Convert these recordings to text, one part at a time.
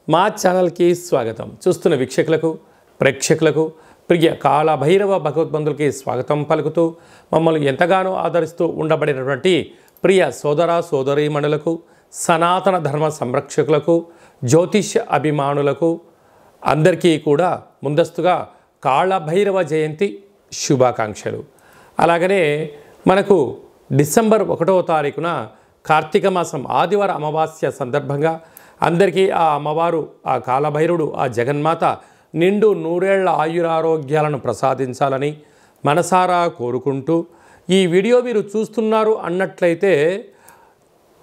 మా ఛానల్కి స్వాగతం. చూస్తున్న వీక్షకులకు ప్రేక్షకులకు ప్రియ కాళభైరవ భగవద్బంధులకి స్వాగతం పలుకుతూ మమ్మల్ని ఎంతగానో ఆదరిస్తూ ఉండబడినటువంటి ప్రియ సోదర సోదరీమణులకు సనాతన ధర్మ సంరక్షకులకు జ్యోతిష్య అభిమానులకు అందరికీ కూడా ముందస్తుగా కాళభైరవ జయంతి శుభాకాంక్షలు. అలాగనే మనకు డిసెంబర్ 1వ తారీఖున కార్తీక మాసం ఆదివార అమావాస్య సందర్భంగా అందరికీ ఆ అమ్మవారు, ఆ కాళభైరుడు, ఆ జగన్మాత నిండు నూరేళ్ల ఆయురారోగ్యాలను ప్రసాదించాలని మనసారా కోరుకుంటూ ఈ వీడియో మీరు చూస్తున్నారు అన్నట్లయితే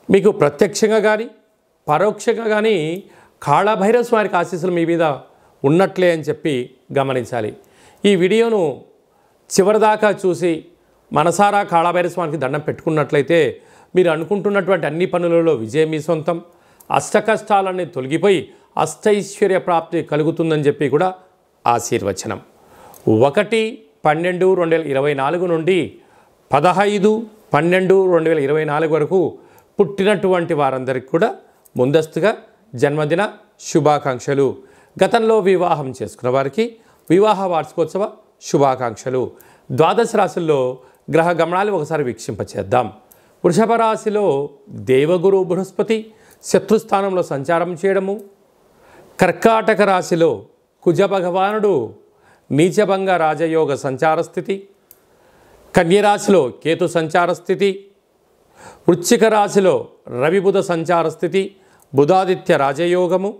మీకు ప్రత్యక్షంగా కానీ పరోక్షంగా కానీ కాళభైరవ స్వామికి ఆశీస్సులు మీ మీద ఉన్నట్లే అని చెప్పి గమనించాలి. ఈ వీడియోను చివరిదాకా చూసి మనసారా కాళభైరవ స్వామికి దండం పెట్టుకున్నట్లయితే మీరు అనుకుంటున్నటువంటి అన్ని పనులలో విజయం మీ సొంతం, అష్టకష్టాలన్నీ తొలగిపోయి అష్టైశ్వర్య ప్రాప్తి కలుగుతుందని చెప్పి కూడా ఆశీర్వచనం. 1/12/2024 నుండి 15/12/2024 వరకు పుట్టినటువంటి వారందరికీ కూడా ముందస్తుగా జన్మదిన శుభాకాంక్షలు. గతంలో వివాహం చేసుకున్న వారికి వివాహ వార్షికోత్సవ శుభాకాంక్షలు. ద్వాదశ రాశుల్లో గ్రహ గమనాలు ఒకసారి వీక్షింపచేద్దాం. వృషభ రాశిలో దేవగురు బృహస్పతి శత్రుస్థానంలో సంచారం చేయడము, కర్కాటక రాశిలో కుజ భగవానుడు నీచభంగ రాజయోగ సంచార స్థితి, కన్యరాశిలో కేతు సంచార స్థితి, వృశ్చిక రాశిలో రవి బుధ సంచార స్థితి బుధాదిత్య రాజయోగము,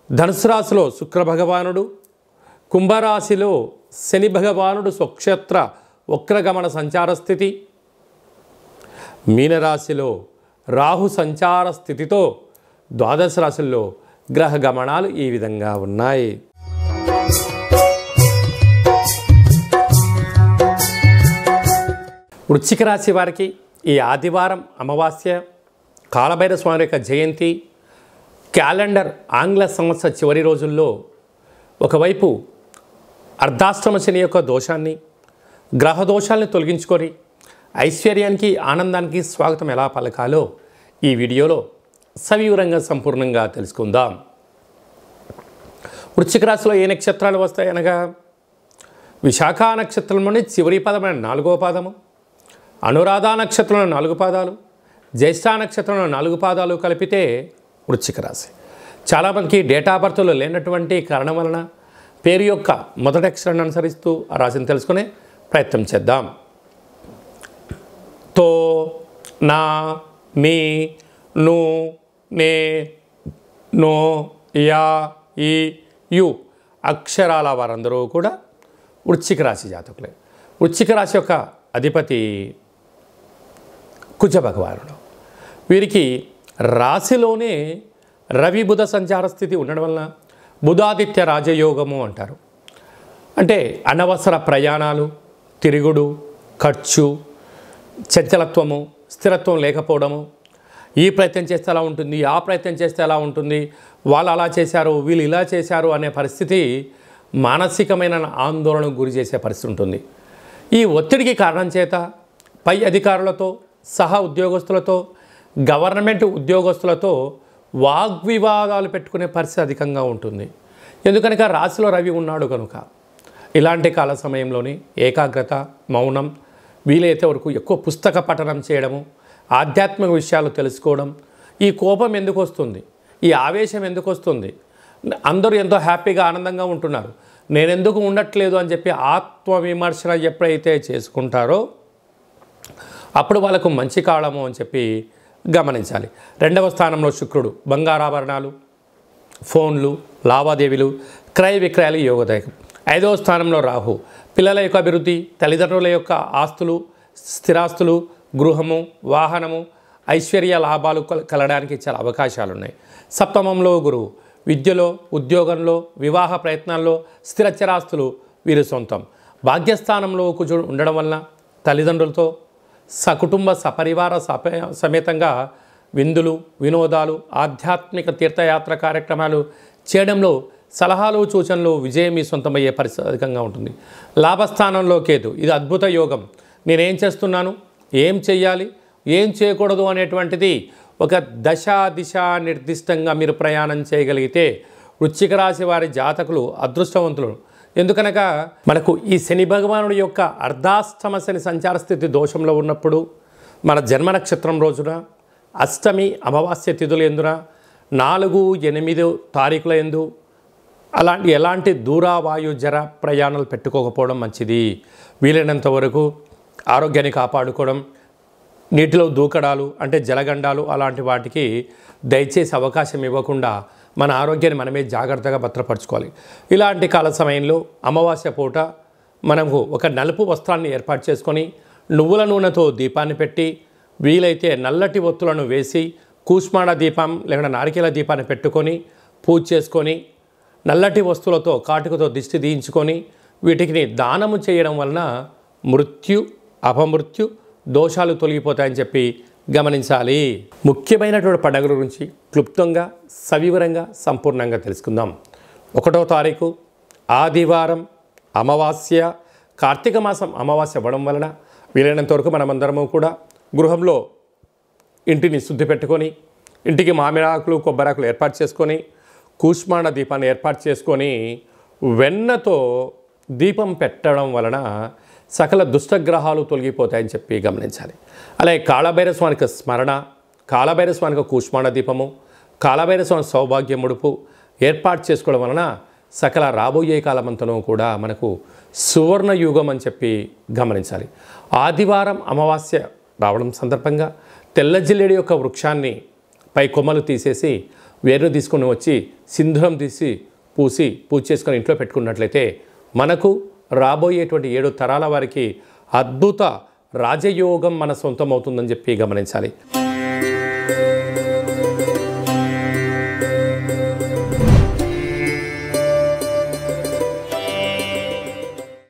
ధనుసు రాశిలో శుక్ర భగవానుడు, కుంభరాశిలో శని భగవానుడు స్వక్షేత్ర వక్రగమన సంచార స్థితి, మీనరాశిలో రాహు సంచార స్థితితో ద్వాదశ రాశుల్లో గ్రహ గమనాలు ఈ విధంగా ఉన్నాయి. వృశ్చిక రాశి వారికి ఈ ఆదివారం అమావాస్య కాళభైరవ స్వామి యొక్క జయంతి క్యాలెండర్ ఆంగ్ల సంవత్సర చివరి రోజుల్లో ఒకవైపు అర్ధాష్టమ శని యొక్క దోషాన్ని, గ్రహ దోషాలను తొలగించుకొని ఐశ్వర్యానికి ఆనందానికి స్వాగతం ఎలా పలకాలో ఈ వీడియోలో సవివరంగా సంపూర్ణంగా తెలుసుకుందాం. వృశ్చిక రాశిలో ఏ నక్షత్రాలు వస్తాయి అనగా విశాఖ నక్షత్రంలోని చివరి పదమైన 4వ పాదము, అనురాధ నక్షత్రంలో 4 పాదాలు, జ్యేష్ఠ నక్షత్రంలో 4 పాదాలు కలిపితే వృశ్చిక రాశి. చాలామందికి డేటా బర్త్లో లేనటువంటి కారణం వలన పేరు యొక్క మొదటి అక్షరాన్ని అనుసరిస్తూ ఆ రాశిని తెలుసుకునే ప్రయత్నం చేద్దాం. తో, నా, నీ, ను, నే, నో, యా, ఈ, యు అక్షరాల వారందరూ కూడా వృశ్చిక రాశి జాతకులే. వృశ్చిక రాశి యొక్క అధిపతి కుజ భగవానుడు. వీరికి రాశిలోనే రవి బుధ సంచార స్థితి ఉండడం వలన బుధాదిత్య రాజయోగము అంటారు. అంటే అనవసర ప్రయాణాలు, తిరుగుడు, ఖర్చు, చంచలత్వము, స్థిరత్వం లేకపోవడము, ఈ ప్రయత్నం చేస్తే ఎలా ఉంటుంది, ఆ ప్రయత్నం చేస్తే ఎలా ఉంటుంది, వాళ్ళు అలా చేశారు వీళ్ళు ఇలా చేశారు అనే పరిస్థితి మానసికమైన ఆందోళనకు గురి చేసే పరిస్థితి ఉంటుంది. ఈ ఒత్తిడికి కారణం చేత పై అధికారులతో సహా ఉద్యోగస్తులతో, గవర్నమెంట్ ఉద్యోగస్తులతో వాగ్వివాదాలు పెట్టుకునే పరిస్థితి అధికంగా ఉంటుంది. ఎందుకనగా రాశిలో రవి ఉన్నాడు కనుక ఇలాంటి కాల సమయంలోని ఏకాగ్రత, మౌనం, వీలైతే వరకు ఎక్కువ పుస్తక పఠనం చేయడము, ఆధ్యాత్మిక విషయాలు తెలుసుకోవడం. ఈ కోపం ఎందుకు వస్తుంది, ఈ ఆవేశం ఎందుకు వస్తుంది, అందరూ ఎంతో హ్యాపీగా ఆనందంగా ఉంటున్నారు, నేనెందుకు ఉండట్లేదు అని చెప్పి ఆత్మవిమర్శన ఎప్పుడైతే చేసుకుంటారో అప్పుడు వాళ్ళకు మంచి కాలము అని చెప్పి గమనించాలి. 2వ స్థానంలో శుక్రుడు బంగారాభరణాలు, ఫోన్లు, లావాదేవీలు, క్రయ విక్రయాలు యోగదాయకం. 5వ స్థానంలో రాహు పిల్లల యొక్క అభివృద్ధి, తల్లిదండ్రుల యొక్క ఆస్తులు, స్థిరాస్తులు, గృహము, వాహనము, ఐశ్వర్య లాభాలు కలగడానికి చాలా అవకాశాలు ఉన్నాయి. 7వ గురువు విద్యలో, ఉద్యోగంలో, వివాహ ప్రయత్నాల్లో స్థిరచరాస్తులు వీరి సొంతం. భాగ్యస్థానంలో కుజుడు ఉండడం వలన తల్లిదండ్రులతో సకుటుంబ సపరివార సమేతంగా విందులు, వినోదాలు, ఆధ్యాత్మిక తీర్థయాత్ర కార్యక్రమాలు చేయడంలో సలహాలు, సూచనలు విజయం మీ సొంతమయ్యే పరిస్థితి అధికంగా ఉంటుంది. లాభస్థానంలో కేతు, ఇది అద్భుత యోగం. నేనేం చేస్తున్నాను, ఏం చెయ్యాలి, ఏం చేయకూడదు అనేటువంటిది ఒక దశ దిశ నిర్దిష్టంగా మీరు ప్రయాణం చేయగలిగితే వృశ్చిక రాశి వారి జాతకులు అదృష్టవంతులు. ఎందుకనగా మనకు ఈ శని భగవానుడి యొక్క అర్ధాష్టమ శని సంచార స్థితి దోషంలో ఉన్నప్పుడు మన జన్మ నక్షత్రం రోజున అష్టమి అమావాస్య తిథుల ఎందున 4, 8 తారీఖుల ఎందు ఎలాంటి దూరావాయు జర ప్రయాణాలు పెట్టుకోకపోవడం మంచిది. వీలైనంత వరకు ఆరోగ్యాన్ని కాపాడుకోవడం, నీటిలో దూకడాలు అంటే జలగండాలు అలాంటి వాటికి దయచేసి అవకాశం ఇవ్వకుండా మన ఆరోగ్యాన్ని మనమే జాగ్రత్తగా భద్రపరచుకోవాలి. ఇలాంటి కాల సమయంలో అమావాస్య పూట మనకు ఒక నలుపు వస్త్రాన్ని ఏర్పాటు చేసుకొని నువ్వుల నూనెతో దీపాన్ని పెట్టి వీలైతే నల్లటి ఒత్తులను వేసి కూష్మాండ దీపం లేకుండా నారికేల దీపాన్ని పెట్టుకొని పూజ చేసుకొని నల్లటి వస్తువులతో కాటుకతో దిష్టి తీయించుకొని వీటికి దానము చేయడం వలన మృత్యు అపమృత్యు దోషాలు తొలగిపోతాయని చెప్పి గమనించాలి. ముఖ్యమైనటువంటి పండుగల గురించి క్లుప్తంగా సవివరంగా సంపూర్ణంగా తెలుసుకుందాం. 1వ తారీఖు ఆదివారం అమావాస్య, కార్తీక మాసం అమావాస్య అవ్వడం వలన వీలైనంత వరకు మనమందరము కూడా గృహంలో ఇంటిని శుద్ధి పెట్టుకొని ఇంటికి మామిడాకులు కొబ్బరాకులు ఏర్పాటు చేసుకొని కూష్మాండ దీపాన్ని ఏర్పాటు చేసుకొని వెన్నతో దీపం పెట్టడం వలన సకల దుష్టగ్రహాలు తొలగిపోతాయని చెప్పి గమనించాలి. అలాగే కాళభైరవ స్వామికి స్మరణ, కాళభైరవ స్వామికి కూష్మాండ దీపము, కాళభైరవ స్వామి సౌభాగ్య ముడుపు ఏర్పాటు చేసుకోవడం వలన సకల రాబోయే కాలమంతను కూడా మనకు సువర్ణ యుగం అని చెప్పి గమనించాలి. ఆదివారం అమావాస్య రావడం సందర్భంగా తెల్ల జిల్లేడు యొక్క వృక్షాన్ని పై కొమ్మలు తీసేసి వేర్లు తీసుకొని వచ్చి సింధూరం తీసి పూజ చేసుకొని ఇంట్లో పెట్టుకున్నట్లయితే మనకు రాబోయేటువంటి 7 తరాల వారికి అద్భుత రాజయోగం మన సొంతం అవుతుందని చెప్పి గమనించాలి.